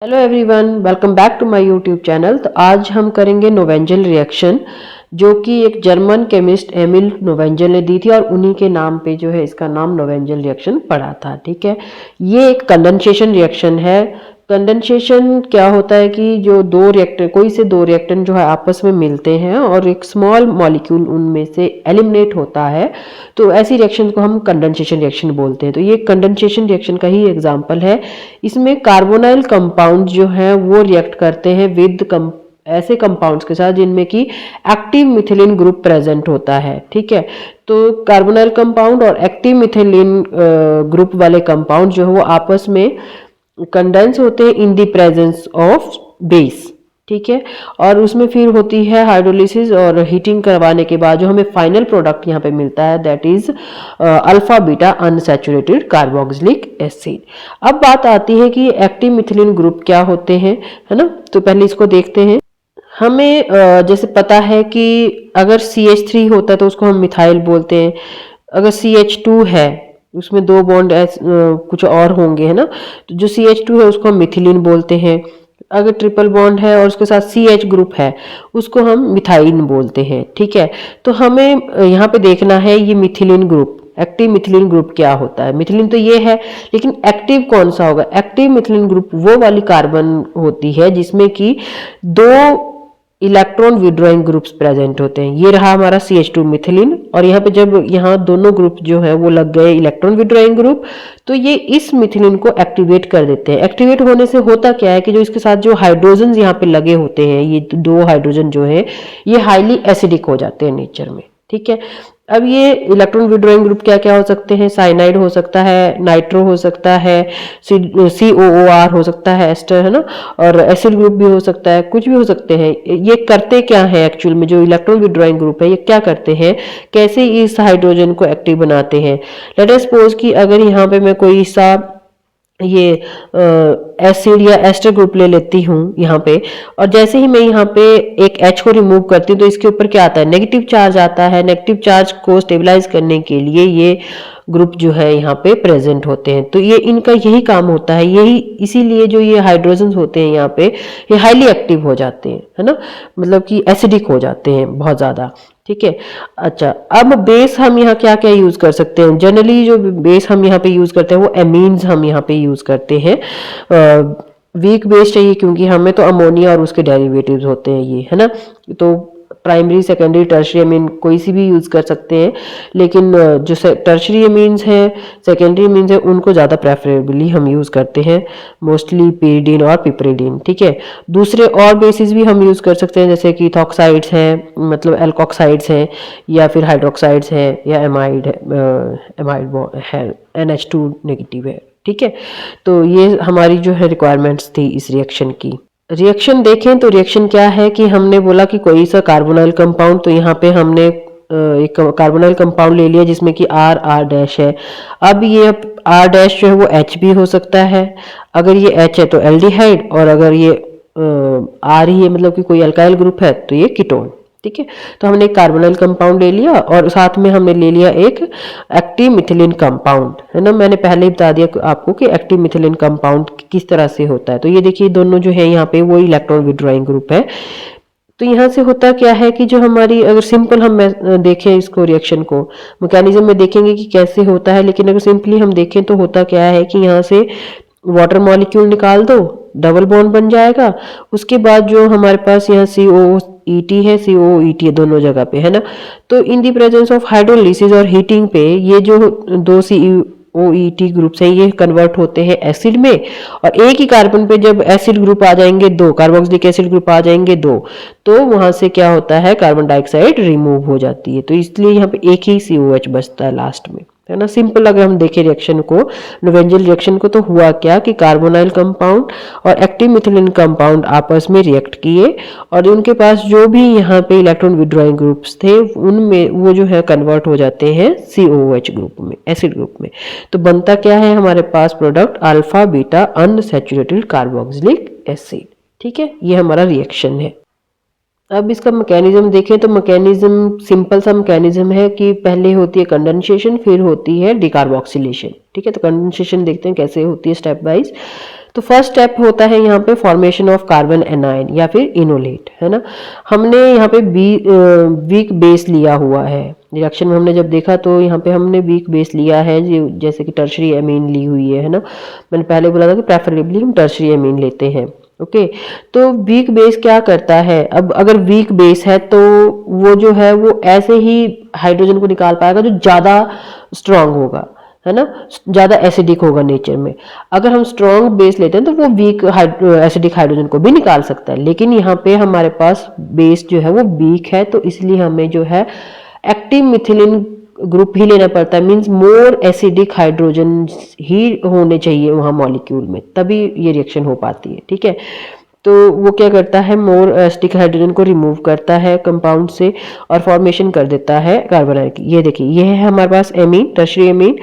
Hello everyone, welcome back to my YouTube channel. तो आज हम करेंगे नोवेंजल रिएक्शन, जो कि एक जर्मन केमिस्ट एमिल नोवेंजल ने दी थी और उन्हीं के नाम पे जो है इसका नाम नोवेंजल रिएक्शन पड़ा था। ठीक है, ये एक कंडेंसेशन रिएक्शन है। कंडेंसेशन क्या होता है कि जो दो रिएक्टर, कोई से दो रिएक्टर जो है आपस में मिलते हैं और एक स्मॉल मॉलिक्यूल उनमें से एलिमिनेट होता है, तो ऐसी रिएक्शन को हम कंडेंसेशन रिएक्शन बोलते हैं। तो ये कंडेंसेशन रिएक्शन का ही एग्जांपल है। इसमें कार्बोनाइल कंपाउंड जो है वो रिएक्ट करते हैं विद ऐसे कंपाउंड्स के साथ जिनमें कि एक्टिव मिथिलीन ग्रुप प्रेजेंट होता है। ठीक है, तो कार्बोनाइल कंपाउंड और एक्टिव मिथिलीन ग्रुप वाले कंपाउंड जो है वो आपस में कंडेंस होते हैं in the presence of base. ठीक है, और उसमें फिर होती है हाइड्रोलिसिस और हीटिंग करवाने के बाद जो हमें फाइनल प्रोडक्ट यहाँ पे मिलता है, that is alpha beta unsaturated carboxylic acid. अब बात आती है कि एक्टिव मिथिलीन ग्रुप क्या होते हैं, है ना। तो पहले इसको देखते हैं। हमें जैसे पता है कि अगर CH3 होता है तो उसको हम मिथाइल बोलते हैं। अगर CH2 है उसमें दो बॉन्ड कुछ और होंगे, है ना, तो जो CH2 है उसको हम मिथिलीन बोलते हैं। अगर ट्रिपल बॉन्ड है और उसके साथ CH ग्रुप है उसको हम मिथाइन बोलते हैं। ठीक है, तो हमें यहाँ पे देखना है ये methylene group, active methylene group क्या होता है। मिथिलीन तो ये है, लेकिन एक्टिव कौन सा होगा। एक्टिव मिथिलीन ग्रुप वो वाली कार्बन होती है जिसमें कि दो इलेक्ट्रॉन विड्रॉइंग ग्रुप्स प्रेजेंट होते हैं। ये रहा हमारा CH2 मिथिलीन, और यहाँ पे जब यहाँ दोनों ग्रुप जो है वो लग गए इलेक्ट्रॉन विड्रॉइंग ग्रुप, तो ये इस मिथिलीन को एक्टिवेट कर देते हैं। एक्टिवेट होने से होता क्या है कि जो इसके साथ जो हाइड्रोजन यहाँ पे लगे होते हैं, ये दो हाइड्रोजन जो है ये हाईली एसिडिक हो जाते हैं नेचर में। ठीक है, अब ये इलेक्ट्रॉन विड्रॉइंग ग्रुप क्या क्या हो सकते हैं। साइनाइड हो सकता है, नाइट्रो हो सकता है, COOR हो सकता है, एस्टर, है ना, और एसिड ग्रुप भी हो सकता है, कुछ भी हो सकते हैं। ये करते क्या है एक्चुअल में, जो इलेक्ट्रॉन विड्रॉइंग ग्रुप है ये क्या करते हैं, कैसे इस हाइड्रोजन को एक्टिव बनाते हैं। लेट अस सपोज कि अगर यहाँ पे मैं कोई सा ये एसिड या एस्टर ग्रुप ले लेती हूँ यहाँ पे, और जैसे ही मैं यहाँ पे एक H को रिमूव करती हूँ तो इसके ऊपर क्या आता है, नेगेटिव चार्ज आता है। नेगेटिव चार्ज को स्टेबलाइज करने के लिए ये ग्रुप जो है यहाँ पे प्रेजेंट होते हैं। तो ये इनका यही काम होता है, यही इसीलिए जो ये हाइड्रोजन होते हैं यहाँ पे ये हाईली एक्टिव हो जाते हैं, है ना, मतलब कि एसिडिक हो जाते हैं बहुत ज्यादा। ठीक है, अच्छा, अब बेस हम यहाँ क्या क्या यूज कर सकते हैं। जनरली जो बेस हम यहाँ पे यूज करते हैं वो एमीन्स हम यहाँ पे यूज करते हैं। वीक बेस चाहिए क्योंकि हमें तो अमोनिया और उसके डेरिवेटिव्स होते हैं ये, है ना। तो प्राइमरी, सेकेंडरी, टर्शरी अमीन कोई सी भी यूज कर सकते हैं, लेकिन जो टर्शरी अमीन्स हैं, सेकेंडरी अमीन्स हैं, उनको ज़्यादा प्रेफरेबली हम यूज करते हैं, मोस्टली pyridine और पिपरिडीन। ठीक है, दूसरे और बेसिस भी हम यूज कर सकते हैं, जैसे कि इथॉक्साइड्स हैं, मतलब एल्कोक्साइड्स हैं, या फिर हाइड्रोक्साइड्स हैं, या एमाइड है, NH2 नेगेटिव है। ठीक है, तो ये हमारी जो है रिक्वायरमेंट्स थी इस रिएक्शन की। रिएक्शन देखें तो रिएक्शन क्या है कि हमने बोला कि कोई सा कार्बोनाइल कंपाउंड, तो यहाँ पे हमने एक कार्बोनाइल कंपाउंड ले लिया जिसमें कि R है। अब ये R जो है वो H भी हो सकता है। अगर ये H है तो एल्डिहाइड, और अगर ये R ही है मतलब कि कोई अल्काइल ग्रुप है तो ये कीटोन। ठीक है, तो हमने एक कार्बोनाइल कंपाउंड ले लिया और साथ में हमने ले लिया एक एक्टिव मिथिलीन कंपाउंड, है ना। मैंने पहले ही बता दिया आपको कि एक्टिव मिथिलीन कंपाउंड किस तरह से होता है। तो ये देखिए दोनों जो है यहाँ पे वो इलेक्ट्रॉन विड्रॉइंग ग्रुप है। तो यहाँ से होता क्या है कि जो हमारी, अगर सिंपल हम देखें इसको, रिएक्शन को मैकेनिज्म में देखेंगे कि कैसे होता है, लेकिन अगर सिंपली हम देखें तो होता क्या है कि यहाँ से वाटर मॉलिक्यूल निकाल दो, डबल बॉन्ड बन जाएगा। उसके बाद जो हमारे पास यहाँ COET है, COET है दोनों जगह पे, है ना। तो इन दी प्रेजेंस ऑफ हाइड्रोलिसिस और हीटिंग पे ये जो दो COET ग्रुप्स हैं ये कन्वर्ट होते हैं एसिड में, और एक ही कार्बन पे जब एसिड ग्रुप आ जाएंगे दो, कार्बोक्सिलिक एसिड ग्रुप आ जाएंगे दो, तो वहां से क्या होता है, कार्बन डाइऑक्साइड रिमूव हो जाती है। तो इसलिए यहाँ पे एक ही COH बचता है लास्ट में, है ना। सिंपल अगर हम देखें रिएक्शन को, नोवेंजल रिएक्शन को, तो हुआ क्या कि कार्बोनाइल कंपाउंड और एक्टिव मिथिलीन कंपाउंड आपस में रिएक्ट किए, और उनके पास जो भी यहाँ पे इलेक्ट्रॉन विड्रॉइंग ग्रुप्स थे उनमें वो जो है कन्वर्ट हो जाते हैं COH ग्रुप में, एसिड ग्रुप में। तो बनता क्या है हमारे पास product, alpha beta unsaturated carboxylic acid. ठीक है, ये हमारा रिएक्शन है। अब इसका मैकेनिज्म देखें तो मैकेनिज्म सिंपल सा मैकेनिज्म है कि पहले होती है कंडेंसेशन, फिर होती है डिकार्बोक्सिलेशन। ठीक है, तो कंडेंसेशन देखते हैं कैसे होती है स्टेप वाइज। तो फर्स्ट स्टेप होता है यहाँ पे फॉर्मेशन ऑफ कार्बन एनायन या फिर इनोलेट, है ना। हमने यहाँ पे वीक बेस लिया हुआ है रिएक्शन में। हमने जब देखा तो यहाँ पे हमने वीक बेस लिया है, जैसे कि टर्शरी एमीन ली हुई है ना। मैंने पहले बोला था कि प्रेफरेबली हम टर्शरी एमीन लेते हैं। ओके, तो वीक बेस क्या करता है, अब अगर वीक बेस है तो वो जो है वो ऐसे ही हाइड्रोजन को निकाल पाएगा जो ज़्यादा स्ट्रांग होगा, है ना, ज़्यादा एसिडिक होगा नेचर में। अगर हम स्ट्रॉन्ग बेस लेते हैं तो वो वीक एसिडिक हाइड्रोजन को भी निकाल सकता है, लेकिन यहाँ पे हमारे पास बेस जो है वो वीक है, तो इसलिए हमें जो है एक्टिव मिथिलीन ग्रुप ही लेना पड़ता है। मींस मोर एसिडिक हाइड्रोजन ही होने चाहिए वहाँ मॉलिक्यूल में, तभी ये रिएक्शन हो पाती है। ठीक है, तो वो क्या करता है, मोर एसिडिक हाइड्रोजन को रिमूव करता है कंपाउंड से और फॉर्मेशन कर देता है कार्बन आयन की। ये देखिए, ये है हमारे पास एमीन, टर्शरी एमीन।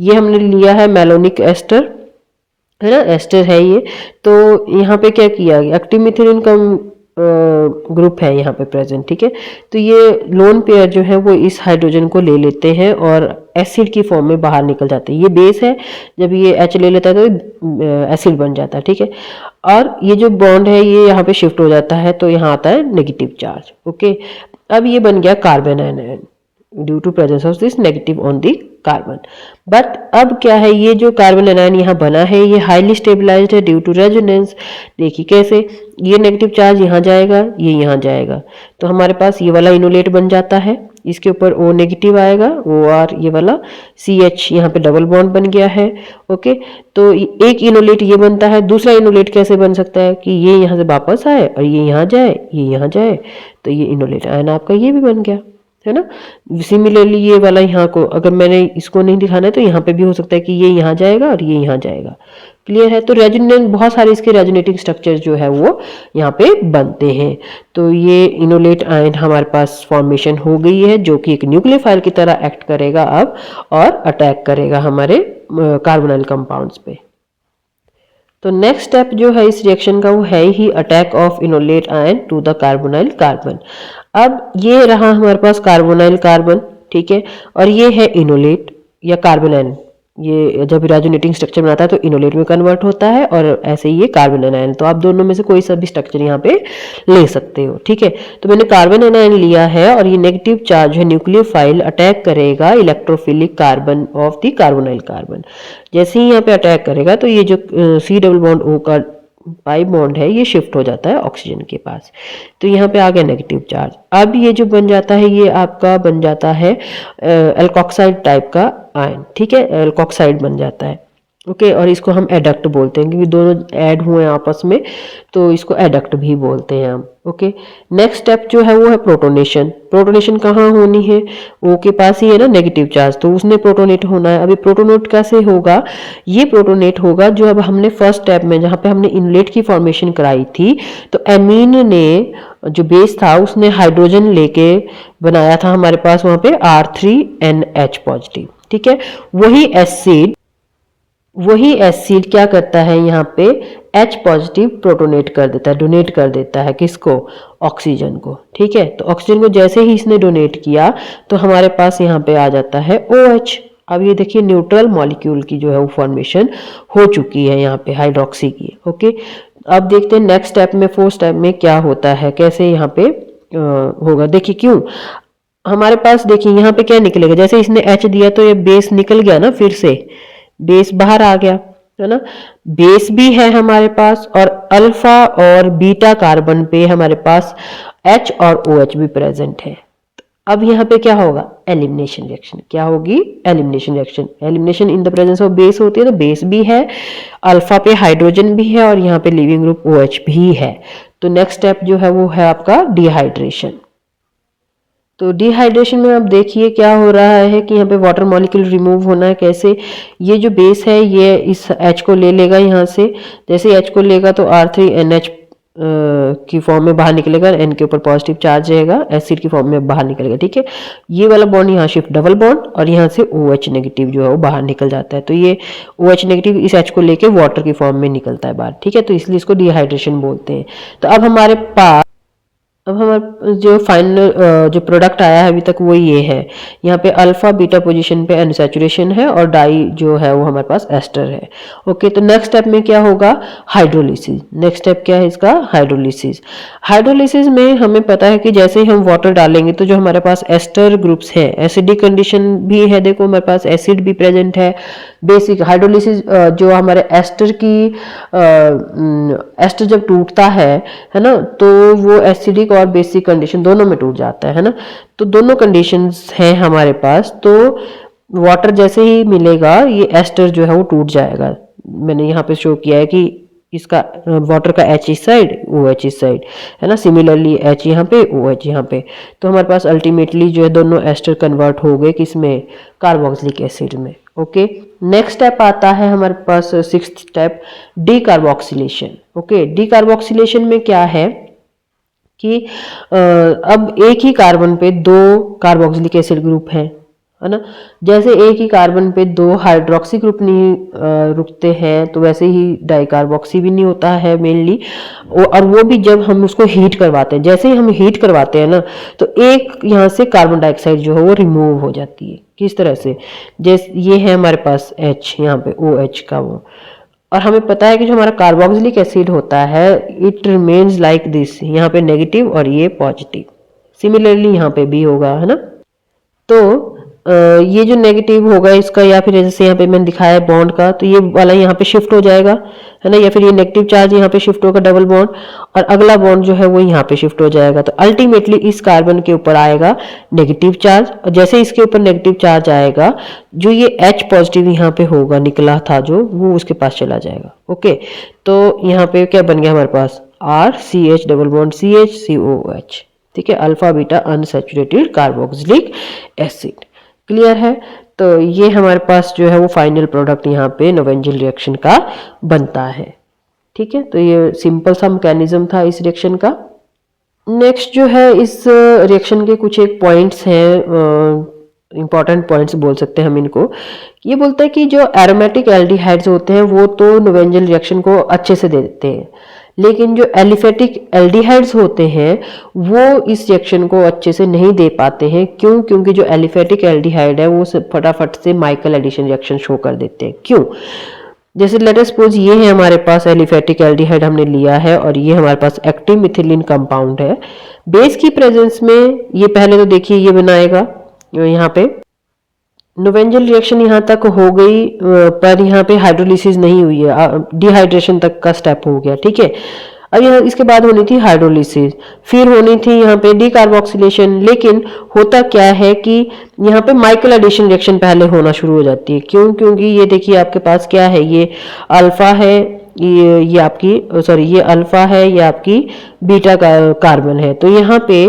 ये हमने लिया है मैलोनिक एस्टर, है ना, एस्टर है ये। तो यहाँ पे क्या किया गया, एक्टिव मिथिलीन का ग्रुप है यहाँ पे प्रेजेंट। ठीक है, तो ये लोन पेयर जो है वो इस हाइड्रोजन को ले लेते हैं और एसिड की फॉर्म में बाहर निकल जाते हैं। ये बेस है, जब ये H ले लेता है तो एसिड बन जाता है। ठीक है, और ये जो बॉन्ड है ये यहाँ पे शिफ्ट हो जाता है, तो यहाँ आता है नेगेटिव चार्ज। ओके, अब ये बन गया carbon ion due to presence of this negative on the carbon. But अब क्या है, ये जो कार्बन एनायन यहाँ बना है ये हाईली स्टेबलाइज्ड है ड्यू टू रेजोनेंस। देखिए कैसे, ये नेगेटिव चार्ज यहाँ जाएगा, ये यहाँ जाएगा, तो हमारे पास ये वाला इनोलेट बन जाता है। इसके ऊपर O नेगेटिव आएगा, OR, ये वाला CH यहाँ पे डबल बॉन्ड बन गया है। ओके, तो एक इनोलेट ये बनता है। दूसरा इनोलेट कैसे बन सकता है कि ये यहाँ से वापस आए और ये यहाँ जाए, ये यहाँ जाए, तो ये इनोलेट आयन आपका ये भी बन गया, है ना। सिमिलरली ये वाला यहाँ को अगर मैंने इसको नहीं दिखाना है तो यहाँ पे भी हो सकता है कि ये यहाँ जाएगा और ये यहाँ जाएगा। क्लियर है, तो रेजोनेंट बहुत सारे इसके रेजोनेटिंग स्ट्रक्चर जो है वो यहाँ पे बनते हैं। तो ये इनोलेट आयन हमारे पास फॉर्मेशन हो गई है, जो कि एक न्यूक्लियोफाइल की तरह एक्ट करेगा अब और अटैक करेगा हमारे कार्बोनाइल कंपाउंड्स पे। तो नेक्स्ट स्टेप जो है इस रिएक्शन का वो है ही attack of enolate ion to the carbonyl carbon. अब ये रहा हमारे पास कार्बोनाइल कार्बन, ठीक है, और ये है इनोलेट या कार्बन आयन। ये जब रेजोनेटिंग स्ट्रक्चर बनाता है तो इनोलेट में कन्वर्ट होता है और ऐसे ही ये कार्बन एनायन। तो आप दोनों में से कोई सा भी स्ट्रक्चर यहाँ पे ले सकते हो। ठीक है, तो मैंने कार्बन एनायन लिया है और ये नेगेटिव चार्ज है न्यूक्लियोफाइल अटैक करेगा electrophilic carbon of the carbonyl carbon. जैसे ही यहाँ पे अटैक करेगा तो ये जो C डबल बॉन्ड O का पाई बॉन्ड है ये शिफ्ट हो जाता है ऑक्सीजन के पास, तो यहाँ पे आ गया नेगेटिव चार्ज। अब ये जो बन जाता है ये आपका बन जाता है एल्कोक्साइड टाइप का आयन। ठीक है, एल्कोक्साइड बन जाता है। ओके, और इसको हम एडक्ट बोलते हैं क्योंकि दोनों ऐड हुए हैं आपस में, तो इसको एडक्ट भी बोलते हैं हम। ओके, नेक्स्ट स्टेप जो है वो है प्रोटोनेशन। प्रोटोनेशन कहाँ होनी है, O के पास ही है ना नेगेटिव चार्ज, तो उसने प्रोटोनेट होना है। अभी प्रोटोनेट कैसे होगा, ये प्रोटोनेट होगा जो अब हमने फर्स्ट स्टेप में जहाँ पे हमने इनलेट की फॉर्मेशन कराई थी, तो एमीन ने जो बेस था उसने हाइड्रोजन लेके बनाया था हमारे पास वहाँ पे R3NH पॉजिटिव। ठीक है, वही एसिड क्या करता है यहाँ पे H पॉजिटिव प्रोटोनेट कर देता है, डोनेट कर देता है किसको, ऑक्सीजन को। ठीक है, तो ऑक्सीजन को जैसे ही इसने डोनेट किया तो हमारे पास यहाँ पे आ जाता है OH। अब ये देखिए न्यूट्रल मॉलिक्यूल की जो है वो फॉर्मेशन हो चुकी है यहाँ पे हाइड्रोक्सी की। ओके, अब देखते हैं नेक्स्ट स्टेप में, फोर्थ स्टेप में क्या होता है, कैसे यहाँ पे होगा। देखिए क्यों हमारे पास, देखिए यहाँ पे क्या निकलेगा, जैसे इसने H दिया तो ये बेस निकल गया ना, फिर से बेस बाहर आ गया, है ना। बेस भी है हमारे पास और अल्फा और बीटा कार्बन पे हमारे पास H और OH भी प्रेजेंट है। अब यहाँ पे क्या होगा, एलिमिनेशन रिएक्शन। क्या होगी, elimination reaction. Elimination in the presence of base होती है, तो बेस भी है, अल्फा पे हाइड्रोजन भी है और यहाँ पे लिविंग ग्रुप OH भी है। तो नेक्स्ट स्टेप जो है वो है आपका डिहाइड्रेशन। तो डिहाइड्रेशन में आप देखिए क्या हो रहा है कि यहाँ पे वाटर मॉलिक्यूल रिमूव होना है। कैसे, ये जो बेस है ये इस H को ले लेगा यहाँ से, जैसे H को लेगा तो R3NH की फॉर्म में बाहर निकलेगा, N के ऊपर पॉजिटिव चार्ज रहेगा, एसिड की फॉर्म में बाहर निकलेगा। ठीक है, ये वाला बॉन्ड यहाँ शिफ्ट डबल बॉन्ड और यहाँ से OH नेगेटिव जो है वो बाहर निकल जाता है। तो ये OH नेगेटिव इस H को लेके वाटर की फॉर्म में निकलता है बाहर। ठीक है, तो इसलिए इसको डिहाइड्रेशन बोलते हैं। तो अब हमारे पास अब हमारा जो फाइनल जो प्रोडक्ट आया है अभी तक वो ये है। यहाँ पे अल्फा बीटा पोजीशन पे अनसैचुरेशन है और डाई जो है वो हमारे पास एस्टर है। ओके, तो नेक्स्ट स्टेप में क्या होगा? हाइड्रोलिसिस। नेक्स्ट स्टेप क्या है इसका? हाइड्रोलिसिस। हाइड्रोलिसिस में हमें पता है कि जैसे ही हम वाटर डालेंगे तो जो हमारे पास एस्टर ग्रुप्स हैं, एसिडिक कंडीशन भी है, देखो हमारे पास एसिड भी प्रेजेंट है। बेसिक हाइड्रोलिसिस जो हमारे एस्टर की एस्टर जब टूटता है ना, तो वो एसिडिक और बेसिक कंडीशन दोनों में टूट जाता है ना। तो दोनों कंडीशंस हैं हमारे पास। तो वाटर जैसे ही मिलेगा ये एस्टर जो है वो टूट जाएगा। मैंने यहाँ पे शो किया है कि इसका वाटर का एच इस साइड, ओ एच इस साइड, है ना। सिमिलरली एच यहाँ पे, ओ एच यहाँ पे। तो हमारे पास अल्टीमेटली जो है दोनों एस्टर कन्वर्ट हो गए किसमें? कार्बोक्सिलिक एसिड में। ओके, नेक्स्ट स्टेप आता है हमारे पास sixth step, decarboxylation. Okay, decarboxylation में क्या है कि अब एक ही कार्बन पे दो कार्बोक्सिलिक एसिड ग्रुप है ना। जैसे एक ही कार्बन पे दो हाइड्रोक्सी ग्रुप नहीं रुकते हैं, तो वैसे ही डाइकार्बोक्सी भी नहीं होता है मेनली। और वो भी जब हम उसको हीट करवाते हैं, जैसे ही हम हीट करवाते हैं ना, तो एक यहाँ से कार्बन डाइऑक्साइड जो है वो रिमूव हो जाती है। किस तरह से? जैसे ये है हमारे पास H, यहाँ पे OH का वो। और हमें पता है कि जो हमारा कार्बोक्सिलिक एसिड होता है इट रिमेन्स लाइक दिस, यहाँ पे नेगेटिव और ये पॉजिटिव। सिमिलरली यहाँ पे भी होगा, है ना। तो ये जो नेगेटिव होगा इसका, या फिर जैसे यहाँ पे मैंने दिखाया है बॉन्ड का, तो ये वाला यहाँ पे शिफ्ट हो जाएगा, है ना। या फिर ये नेगेटिव चार्ज यहाँ पे शिफ्ट होगा डबल बॉन्ड, और अगला बॉन्ड जो है वो यहाँ पे शिफ्ट हो जाएगा। तो अल्टीमेटली इस कार्बन के ऊपर आएगा नेगेटिव चार्ज, और जैसे इसके ऊपर नेगेटिव चार्ज आएगा, जो ये H पॉजिटिव यहाँ पे होगा निकला था जो, वो उसके पास चला जाएगा। ओके, तो यहाँ पे क्या बन गया हमारे पास? RCH double bond CH COOH। ठीक है, alpha beta unsaturated carboxylic acid. Clear है? तो ये हमारे पास जो है वो फाइनल प्रोडक्ट यहाँ पे नोवेंजल रिएक्शन का बनता है। ठीक है, तो ये सिंपल सा मैकेनिज्म था इस रिएक्शन का। नेक्स्ट जो है इस रिएक्शन के कुछ एक पॉइंट्स हैं, इंपॉर्टेंट पॉइंट्स बोल सकते हैं हम इनको। ये बोलता है कि जो एरोमेटिक एल्डिहाइड्स होते हैं वो तो नोवेंजल रिएक्शन को अच्छे से दे देते हैं, लेकिन जो एलिफेटिक एल्डिहाइड्स होते हैं वो इस रिएक्शन को अच्छे से नहीं दे पाते हैं। क्यों? क्योंकि जो एलिफेटिक एल्डिहाइड है वो फटाफट से माइकल एडिशन रिएक्शन शो कर देते हैं। क्यों? जैसे लेट अस सपोज ये है हमारे पास एलिफेटिक एल्डिहाइड हमने लिया है, और ये हमारे पास एक्टिव मिथिलीन कंपाउंड है। बेस की प्रेजेंस में ये पहले तो देखिए ये बनाएगा, यहाँ पे नोवेंजल रिएक्शन यहाँ तक हो गई, पर यहाँ पे हाइड्रोलिसिस नहीं हुई है, डिहाइड्रेशन तक का स्टेप हो गया। ठीक है, अब यहाँ इसके बाद होनी थी हाइड्रोलिसिस, फिर होनी थी यहाँ पे डीकार्बोक्सिलेशन। लेकिन होता क्या है कि यहाँ पे माइकल एडिशन रिएक्शन पहले होना शुरू हो जाती है। क्यों? क्योंकि ये देखिए आपके पास क्या है, ये अल्फा है, ये आपकी सॉरी ये अल्फा है, ये आपकी बीटा कार्बन है। तो यहाँ पे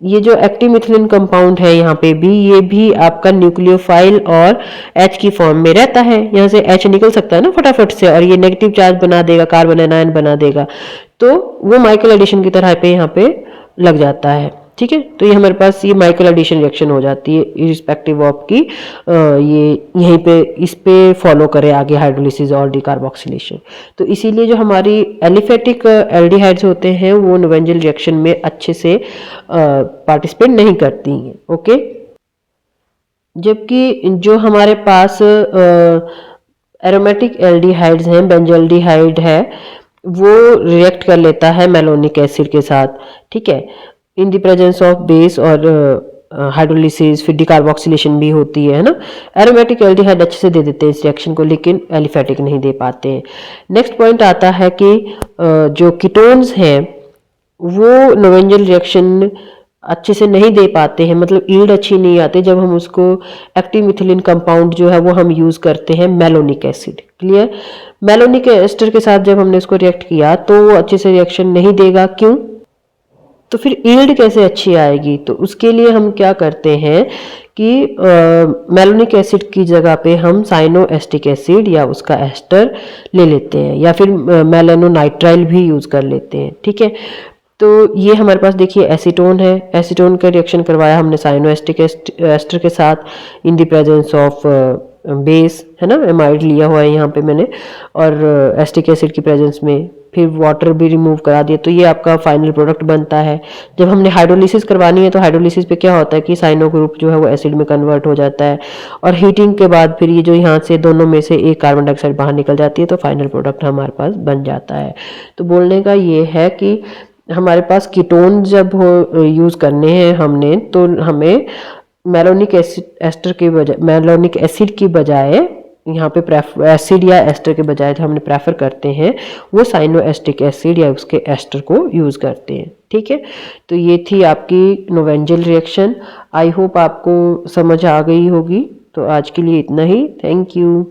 ये जो एक्टिव मिथिलीन कंपाउंड है यहाँ पे भी, ये भी आपका न्यूक्लियोफाइल और H की फॉर्म में रहता है। यहाँ से H निकल सकता है ना फटाफट से, और ये नेगेटिव चार्ज बना देगा, कार्बन एनायन बना देगा, तो वो माइकल एडिशन की तरह पे यहाँ पे लग जाता है। ठीक है, तो ये हमारे पास ये माइकल एडिशन रिएक्शन हो जाती है इरिस्पेक्टिव ऑफ की ये यहीं पे इस पे फॉलो करे आगे हाइड्रोलिसिस और डिकार्बोक्सिलेशन। तो इसीलिए जो हमारी एलिफेटिक एल्डिहाइड्स होते हैं वो नोवेंजल रिएक्शन में अच्छे से पार्टिसिपेट नहीं करती हैं। ओके, जबकि जो हमारे पास एरोमेटिक एल्डिहाइड्स हैं, बेंजल्डिहाइड है, वो रिएक्ट कर लेता है मेलोनिक एसिड के साथ। ठीक है, in the presence of base और हाइड्रोलिसिस, फिर डिकार्बोक्सिलेशन भी होती है ना। एरोमेटिक एल्डिहाइड अच्छे से दे देते हैं इस रिएक्शन को, लेकिन एलिफेटिक नहीं दे पाते हैं। नेक्स्ट पॉइंट आता है कि जो कीटोन्स हैं वो नोवेंजल रिएक्शन अच्छे से नहीं दे पाते हैं, मतलब ईल्ड अच्छी नहीं आती जब हम उसको एक्टिव मिथिलीन कंपाउंड जो है वो हम यूज करते हैं malonic acid. Clear? Malonic ester के साथ जब हमने इसको रिएक्ट किया तो वो अच्छे से रिएक्शन नहीं देगा। क्यों? तो फिर ईल्ड कैसे अच्छी आएगी? तो उसके लिए हम क्या करते हैं कि मेलोनिक एसिड की जगह पे हम साइनोएस्टिक एसिड या उसका एस्टर ले लेते हैं, या फिर मेलानोनाइट्राइल भी यूज कर लेते हैं। ठीक है, तो ये हमारे पास देखिए एसीटोन है, एसीटोन का रिएक्शन करवाया हमने साइनोएस्टिक एस्टर के साथ in the presence of base, है ना, एमाइड लिया हुआ है यहाँ पे मैंने, और एस्टिक एसिड की प्रेजेंस में फिर वाटर भी रिमूव करा दिया, तो ये आपका फाइनल प्रोडक्ट बनता है। जब हमने हाइड्रोलिसिस करवानी है तो हाइड्रोलिसिस पे क्या होता है कि साइनो ग्रुप जो है वो एसिड में कन्वर्ट हो जाता है, और हीटिंग के बाद फिर ये जो यहाँ से दोनों में से एक कार्बन डाइऑक्साइड बाहर निकल जाती है, तो फाइनल प्रोडक्ट हमारे पास बन जाता है। तो बोलने का ये है कि हमारे पास कीटोन जब हो यूज़ करने हैं हमने, तो हमें मैलोनिक एसिड की बजाय यहाँ पे एसिड या एस्टर के बजाय जो हमने प्रेफर करते हैं वो साइनो एस्टिक एसिड या उसके एस्टर को यूज़ करते हैं। ठीक है, तो ये थी आपकी नोवेंजल रिएक्शन। आई होप आपको समझ आ गई होगी। तो आज के लिए इतना ही। Thank you.